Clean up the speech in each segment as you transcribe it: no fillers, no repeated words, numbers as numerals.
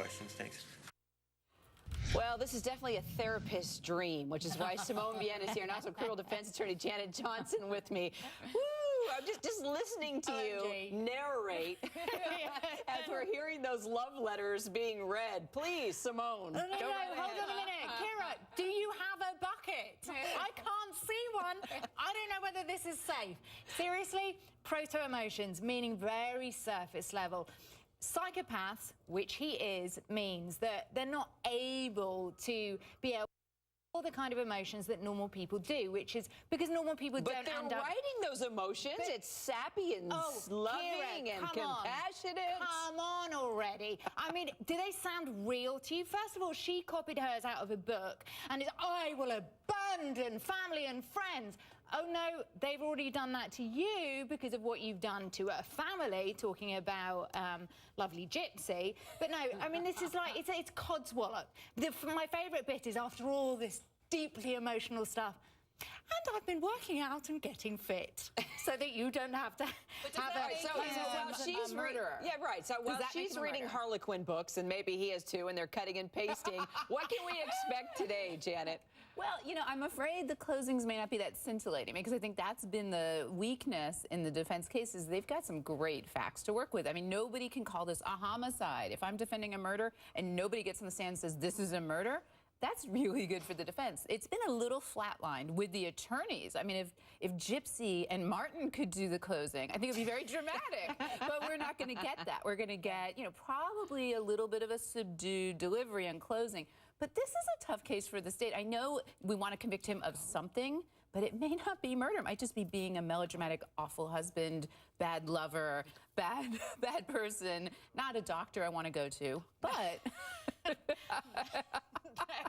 questions. Thanks. Well, this is definitely a therapist's dream, which is why Simone Bien is here, and also criminal defense attorney Janet Johnson with me. Woo! I'm just listening to you narrate as we're hearing those love letters being read. Please, Simone. No, hold on a minute. Kira, do you have a bucket? I can't see one. I don't know whether this is safe. Seriously, proto-emotions, meaning very surface level. Psychopaths, which he is, means that they're not able to be able all the kind of emotions that normal people do, which is because normal people don't end up... But they're writing those emotions. It's sappy and loving Kira, and compassionate. Come on already. I mean, do they sound real to you? First of all, she copied hers out of a book, and it's, I will abandon family and friends. Oh, no, they've already done that to you because of what you've done to a family, talking about lovely Gypsy. But no, I mean, this is like, it's codswallop. My favourite bit is after all this deeply emotional stuff, and I've been working out and getting fit so that you don't have to have a murderer. Yeah, right. So while she's reading Harlequin books, and maybe he is too, and they're cutting and pasting, what can we expect today, Janet? Well, you know, I'm afraid the closings may not be that scintillating because I think that's been the weakness in the defense cases. They've got some great facts to work with. I mean, nobody can call this a homicide. If I'm defending a murder and nobody gets on the stand and says this is a murder, that's really good for the defense. It's been a little flatlined with the attorneys. I mean, if Gypsy and Martin could do the closing, I think it'd be very dramatic. But we're not going to get that. We're going to get, you know, probably a little bit of a subdued delivery and closing. But this is a tough case for the state. I know we want to convict him of something, but it may not be murder. It might just be being a melodramatic, awful husband, bad lover, bad person, not a doctor I want to go to, but...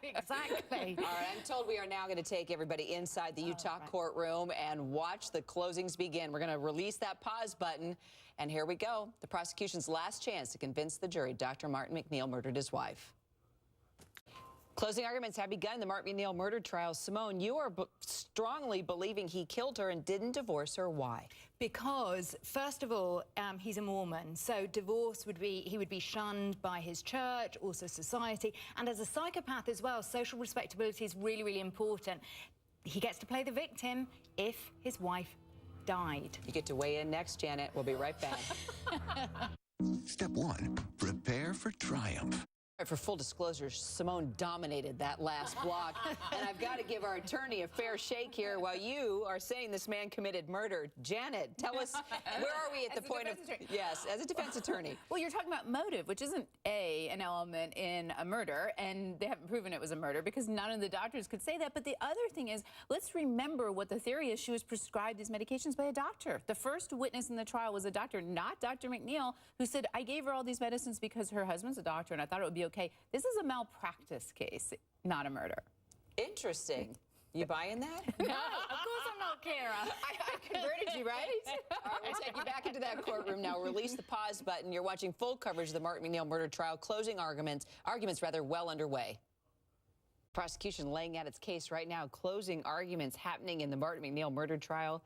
Exactly. All right, I'm told we are now going to take everybody inside the Utah courtroom and watch the closings begin. We're going to release that pause button, and here we go. The prosecution's last chance to convince the jury Dr. Martin McNeil murdered his wife. Closing arguments have begun in the Martin McNeil murder trial. Simone, you are strongly believing he killed her and didn't divorce her. Why? Because, first of all, he's a Mormon, so divorce would be, he would be shunned by his church, also society, and as a psychopath as well, social respectability is really, really important. He gets to play the victim if his wife died. You get to weigh in next, Janet. We'll be right back. Step 1, prepare for triumph. For full disclosure, Simone dominated that last block, and I've got to give our attorney a fair shake here while you are saying this man committed murder. Janet, tell us, where are we at the point of... Yes, as a defense attorney. Well, you're talking about motive, which isn't an element in a murder, and they haven't proven it was a murder because none of the doctors could say that. But the other thing is, let's remember what the theory is. She was prescribed these medications by a doctor. The first witness in the trial was a doctor, not Dr. McNeil, who said, I gave her all these medicines because her husband's a doctor and I thought it would be okay. This is a malpractice case, not a murder. Interesting. You buying that? No, of course I'm not, Kira. I converted you, right? All right, we'll take you back into that courtroom now. Release the pause button. You're watching full coverage of the Martin McNeil murder trial. Closing arguments well underway. Prosecution laying out its case right now. Closing arguments happening in the Martin McNeil murder trial.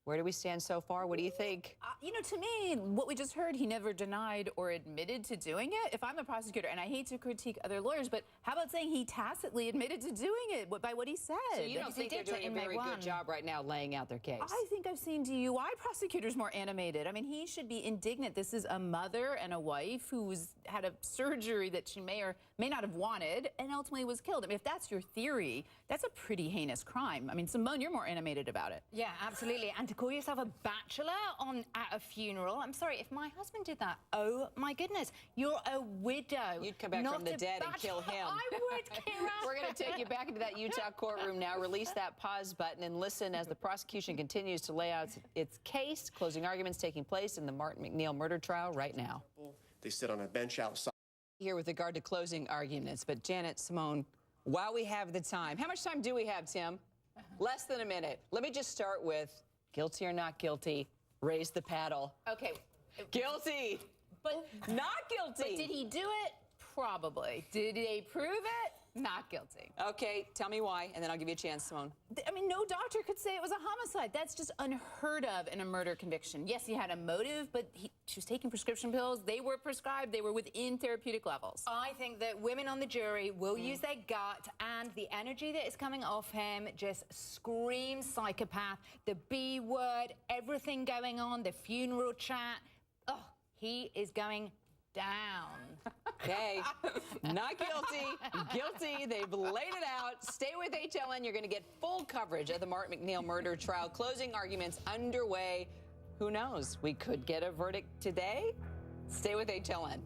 Where do we stand so far? What do you think? You know, to me, what we just heard, he never denied or admitted to doing it. If I'm the prosecutor, and I hate to critique other lawyers, but how about saying he tacitly admitted to doing it by what he said? So you don't think they're doing a very good job right now laying out their case? I think I've seen DUI prosecutors more animated. I mean, he should be indignant. This is a mother and a wife who's had a surgery that she may or may not have wanted and ultimately was killed. I mean, if that's your theory, that's a pretty heinous crime. I mean, Simone, you're more animated about it. Yeah, absolutely. And to call yourself a bachelor at a funeral, I'm sorry, if my husband did that, oh my goodness, you're a widow. You'd come back from the dead and kill him. I would, Kira. We're going to take you back into that Utah courtroom now. Release that pause button and listen as the prosecution continues to lay out its case. Closing arguments taking place in the Martin McNeil murder trial right now. They sit on a bench outside. Here with regard to closing arguments, but Janet, Simone, while we have the time, how much time do we have, Tim? Less than a minute. Let me just start with guilty or not guilty. Raise the paddle. Okay. Guilty. But not guilty. But did he do it? Probably. Did they prove it? Not guilty. Okay, tell me why, and then I'll give you a chance, Simone. I mean, no doctor could say it was a homicide. That's just unheard of in a murder conviction. Yes, he had a motive, but she was taking prescription pills. They were prescribed. They were within therapeutic levels. I think that women on the jury will use their gut, and the energy that is coming off him just screams psychopath. The B word, everything going on, the funeral chat. Oh, he is going down. Okay, not guilty, guilty. They've laid it out. Stay with HLN. You're going to get full coverage of the Martin McNeil murder trial. Closing arguments underway. Who knows? We could get a verdict today. Stay with HLN.